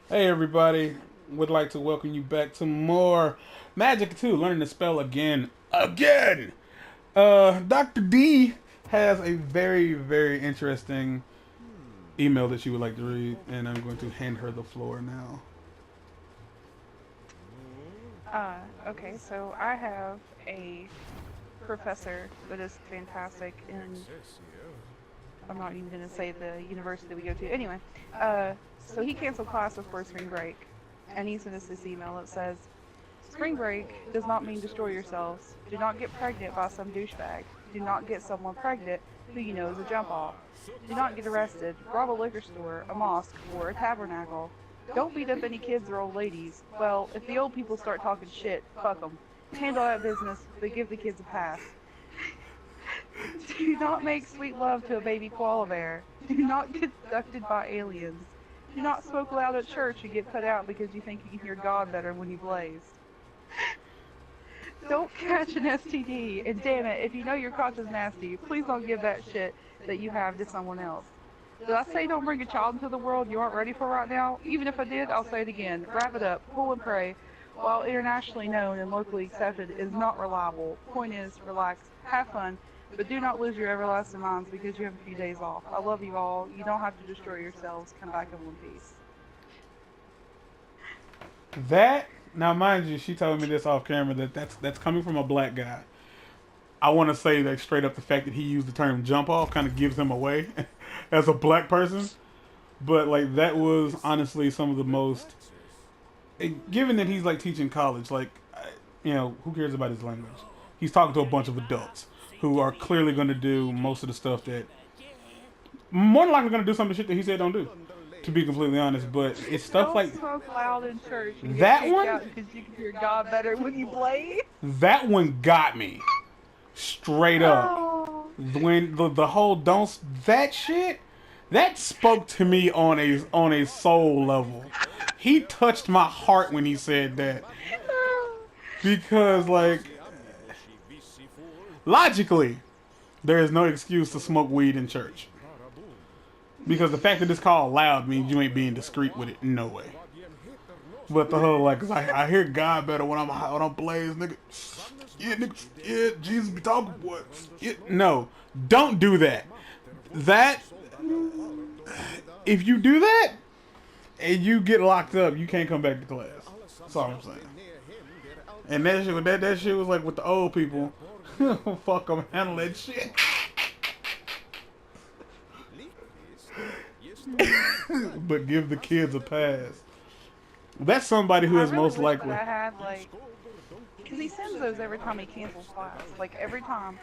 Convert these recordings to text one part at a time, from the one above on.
Hey everybody, would like to welcome you back to more Magicka 2, learning to spell again. Again! Dr. D has a very interesting email that she would like to read, and I'm going to hand her the floor now. Okay, so I have a professor that is fantastic, and I'm not even going to say the university we go to. Anyway, so he canceled class before spring break, and he sent us this email that says, "Spring break does not mean destroy yourselves. Do not get pregnant by some douchebag. Do not get someone pregnant who you know is a jump off. Do not get arrested, rob a liquor store, a mosque, or a tabernacle. Don't beat up any kids or old ladies. Well, if the old people start talking shit, fuck them. Handle that business, but give the kids a pass. Do not make sweet love to a baby koala bear. Do not get abducted by aliens. Do not smoke loud at church and get put out because you think you can hear God better when you blaze. Don't catch an STD. And damn it, if you know your crotch is nasty, please don't give that shit that you have to someone else. Did I say don't bring a child into the world you aren't ready for right now? Even if I did, I'll say it again. Wrap it up. Pull and pray. While internationally known and locally accepted, is not reliable. Point is, relax, have fun, but do not lose your everlasting minds because you have a few days off. I love you all. You don't have to destroy yourselves. Come back in one piece." That, now mind you, she told me this off camera that's coming from a black guy. I want to say that straight up the fact that he used the term jump off kind of gives him away as a black person. But like that was honestly some of the most given that he's like teaching college, like who cares about his language? He's talking to a bunch of adults who are clearly going to do most of the stuff that more than likely going to do some of the shit that he said don't do. To be completely honest, but it's stuff Don't like smoke loud in church and get that kicked one. out because you can hear God better when you blaze. That one got me straight up. Oh. When the whole don't that shit that spoke to me on a soul level. He touched my heart when he said that because like logically there is no excuse to smoke weed in church because the fact that it's called loud means you ain't being discreet with it. No way. But the whole like, 'cause I hear God better when I'm blaze, nigga. Yeah, nigga. Yeah, Jesus be talking, boy. Yeah, no, don't do that. That if you do that and you get locked up, you can't come back to class. That's all I'm saying. And that shit was like with the old people. Fuck them, handle that shit. But give the kids a pass. That's somebody who I is really most wish that likely. I had like, because he sends those every time he cancels class. Like every time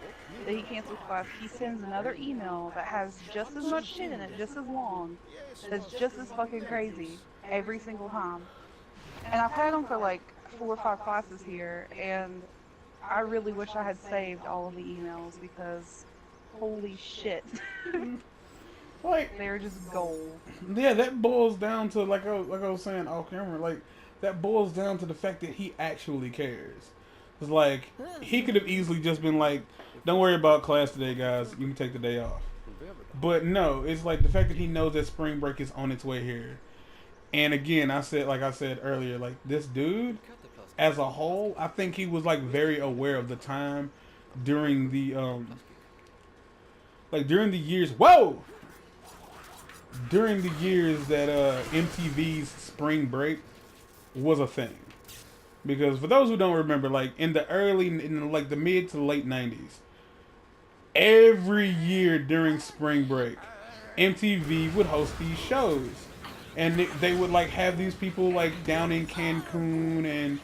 that he cancels class, he sends another email that has just as much shit in it, just as long, that's just as fucking crazy every single time. And I've had him for like 4 or 5 classes here, and I really wish I had saved all of the emails because holy shit, Like, they're just gold. yeah, that boils down to like I was saying off camera. Like that boils down to the fact that he actually cares. It's like he could have easily just been like, "Don't worry about class today, guys. You can take the day off." But no, it's like the fact that he knows that spring break is on its way here. And again, like I said earlier, like this dude, as a whole, I think he was like very aware of the time during the during the years. Whoa, during the years that MTV's Spring Break was a thing. Because for those who don't remember, like in like the mid to late '90s, every year during spring break, MTV would host these shows, and they would like have these people like down in Cancun, and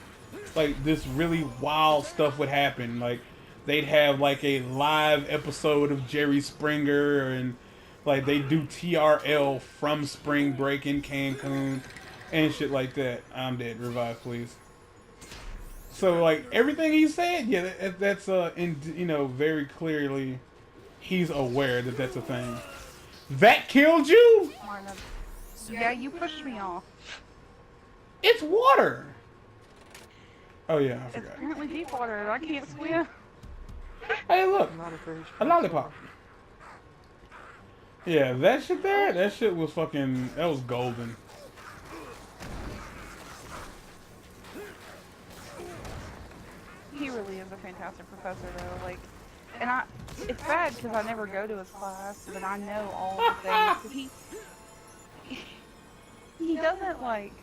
like this really wild stuff would happen. Like they'd have like a live episode of Jerry Springer, and like they do TRL from spring break in Cancun and shit like that. I'm dead. Revive, please. So like everything he said, yeah, that's very clearly he's aware that that's a thing. That killed you? Yeah, you pushed me off. It's water. Oh yeah, I It's forgot. apparently deep water and I can't swim. Hey, look, a lollipop. Yeah, that shit there, that shit was fucking, that was golden. he really is a fantastic professor, though. Like, and it's bad because I never go to his class, but I know all the things. 'Cause he doesn't like.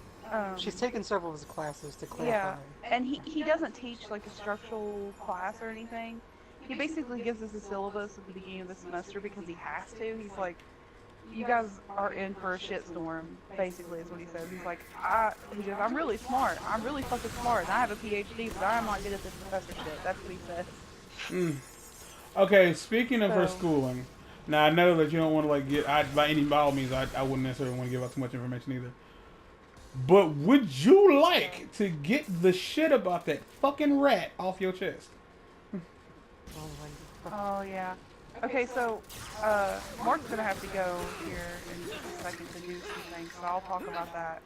She's taken several of his classes to clarify. Yeah, and he doesn't teach like a structural class or anything. He basically gives us a syllabus at the beginning of the semester because he has to. He's like, you guys are in for a shitstorm, basically is what he says. He's like, he goes, I'm really smart. I'm really fucking smart. And I have a PhD, but I'm not good at this professor shit. That's what he says. Mm. Okay, speaking of her schooling, now I know that you don't want to like get, by all means, I wouldn't necessarily want to give out too much information either. But would you like to get the shit about that fucking rat off your chest? Oh, yeah. Okay, so, Mark's gonna have to go here in just a second to do some things, so I'll talk about that.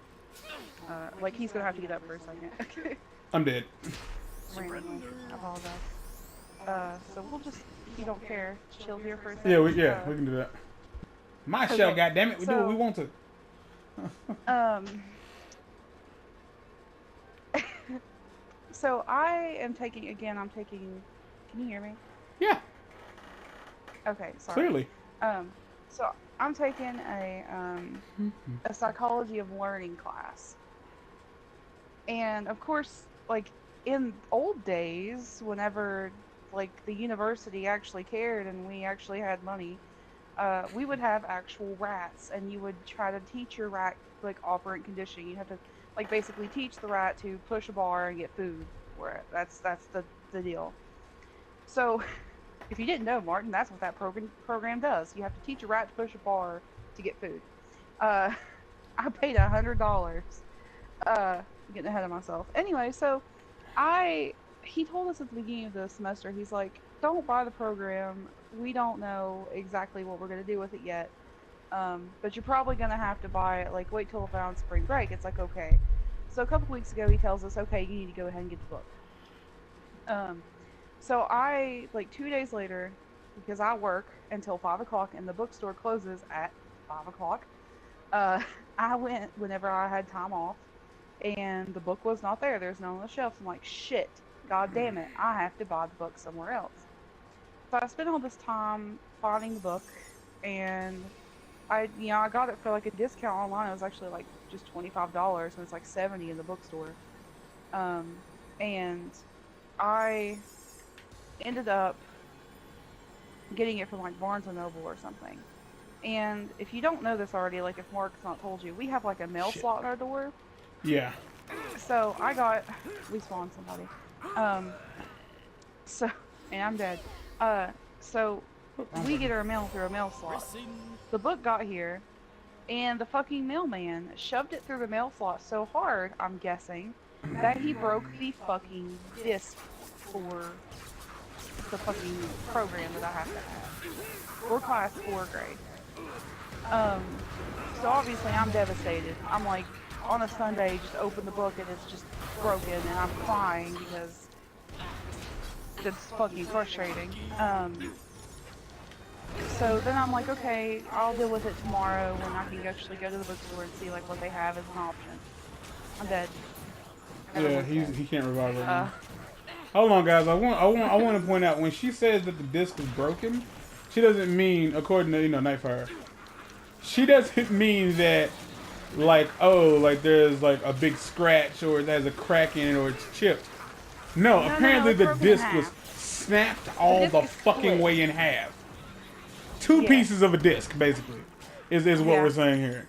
Like, he's gonna have to get up for a second. Okay. I'm dead. Randomly. I apologize. So we'll just, if you don't care, chill here for a second. Yeah, we can do that. My show, goddammit, we do what we want to. So I'm taking, can you hear me? Yeah. Okay, sorry. Clearly. So I'm taking a psychology of learning class. And of course, like in old days, whenever like the university actually cared and we actually had money, we would have actual rats, and you would try to teach your rat like operant conditioning. You have to like basically teach the rat to push a bar and get food for it. That's the deal. So if you didn't know, Martin, that's what that program does. You have to teach a rat to push a bar to get food. I paid $100. Getting ahead of myself. Anyway, so he told us at the beginning of the semester, he's like, don't buy the program. We don't know exactly what we're going to do with it yet. But you're probably going to have to buy it. Like, wait till around spring break. It's like, okay. So a couple weeks ago, he tells us, okay, you need to go ahead and get the book. So I, like 2 days later, because I work until 5 o'clock and the bookstore closes at 5 o'clock, I went whenever I had time off, and the book was not there. There's none on the shelves. I'm like, shit, god damn it, I have to buy the book somewhere else. So I spent all this time finding the book, and I got it for like a discount online. It was actually like just $25, and it's like $70 in the bookstore. And I ended up getting it from like Barnes & Noble or something. And if you don't know this already, like if Mark's not told you, we have like a mail slot in our door. Yeah. So we spawned somebody. And I'm dead. So we get our mail through a mail slot. The book got here, and the fucking mailman shoved it through the mail slot so hard, I'm guessing, that he broke the fucking disc for the fucking program that I have to have. For class 4 grade. So obviously I'm devastated. I'm like, on a Sunday, just open the book and it's just broken, and I'm crying because it's fucking frustrating. So then I'm like, okay, I'll deal with it tomorrow when I can actually go to the bookstore and see like what they have as an option. I'm dead. Yeah, he can't revive right now. Hold on, guys. I want to point out, when she says that the disc is broken, she doesn't mean, according to NightFire, she doesn't mean that like, oh, like there's like a big scratch or there's a crack in it or it's chipped. No, apparently the disc was snapped all the fucking way in half. Two pieces of a disc, basically, is what we're saying here.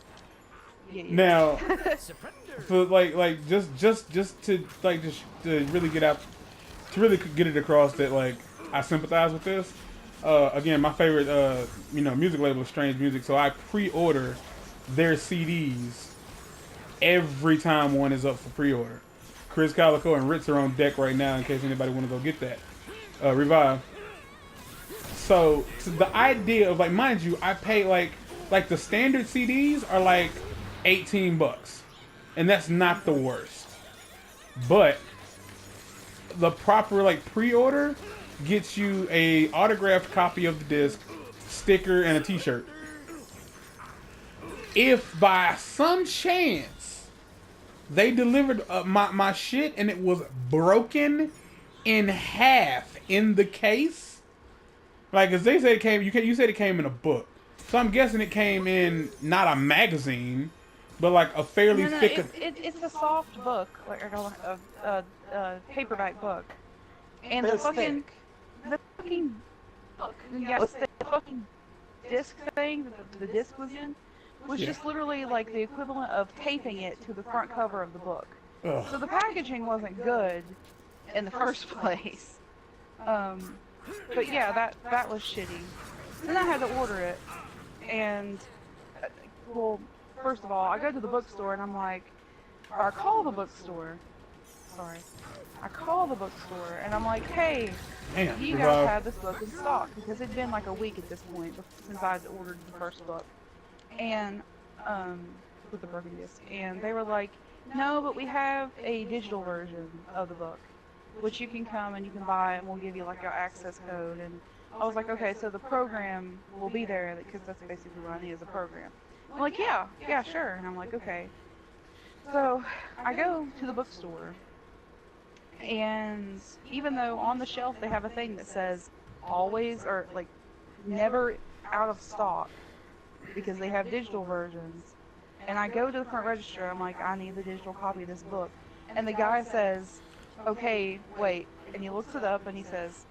Now, for just to really get out, to really get it across that like I sympathize with this. Again, my favorite music label is Strange Music, so I pre-order their CDs every time one is up for pre-order. Chris Calico and Ritz are on deck right now in case anybody want to go get that. Revive. So the idea of, like, mind you, I pay like the standard CDs are like $18, and that's not the worst. But the proper like pre-order gets you a autographed copy of the disc, sticker, and a T-shirt. If by some chance they delivered my shit and it was broken in half in the case. Like, as they said, it came. You said it came in a book, so I'm guessing it came in not a magazine, but like a fairly No, thick. it's a soft book, like a paperback book, and But the it's fucking thick. the fucking book, yeah, the fucking disc thing that the disc was in was Yeah. just literally like the equivalent of taping it to the front cover of the book. Ugh. So the packaging wasn't good in the first place. But yeah, that was shitty. Then I had to order it, and well, first of all, I go to the bookstore and I'm like, or I call the bookstore. Sorry, I call the bookstore and I'm like, hey, Damn, do you guys have this book in stock? Because it'd been like a week at this point since I'd ordered the first book, and with the broken disc, and they were like, no, but we have a digital version of the book, which you can come and you can buy, and we'll give you like our access code. And I was like, okay, so the program will be there, because that's basically what I need is a program. I'm like, yeah, sure. And I'm like, okay. So I go to the bookstore, and even though on the shelf they have a thing that says always, or like never out of stock, because they have digital versions, and I go to the front register, I'm like, I need the digital copy of this book. And the guy says, okay, wait. And he looks it up and he says,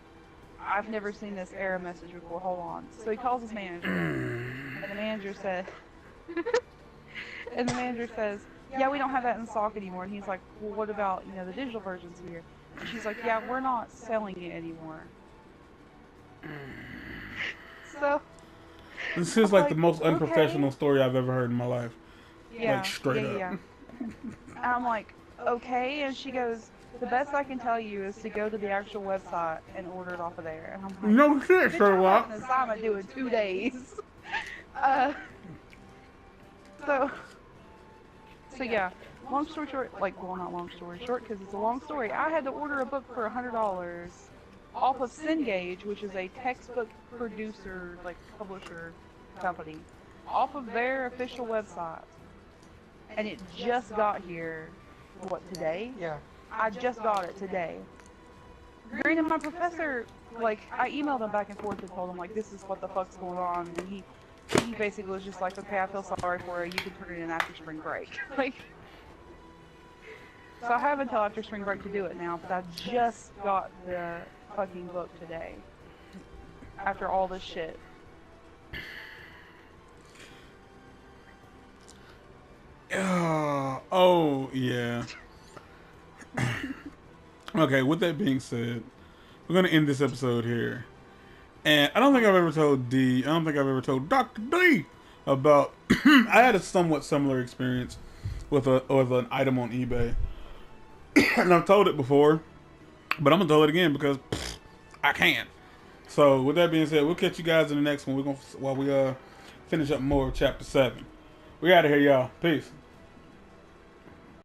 I've never seen this error message before, hold on. So he calls his manager, and the manager said, yeah, we don't have that in stock anymore. And he's like, well, what about, the digital versions here? And she's like, yeah, we're not selling it anymore. So This is like the most unprofessional story I've ever heard in my life. Yeah, Like, straight up. yeah. And I'm like, okay. And she goes, the best I can tell you is to go to the actual website and order it off of there. And I'm like, No shit, bitch, Sherlock. I have an assignment due in 2 days. uh, so yeah, long story short, well, not long story short, because it's a long story. I had to order a book for $100 off of Cengage, which is a textbook producer, publisher company, off of their official website. And it just got here, today? Yeah. I just got it today. Granted, my professor, I emailed him back and forth and told him, this is what the fuck's going on. And he basically was just like, okay, I feel sorry for you. You can turn it in after spring break. So I have until after spring break to do it now, but I just got the fucking book today. After all this shit. Oh, yeah. Okay, with that being said, we're going to end this episode here. And I don't think I've ever told Dr. D about... I had a somewhat similar experience with an item on eBay. And I've told it before, but I'm going to tell it again because I can. So, with that being said, we'll catch you guys in the next one. While we finish up more of Chapter 7. We out of here, y'all. Peace.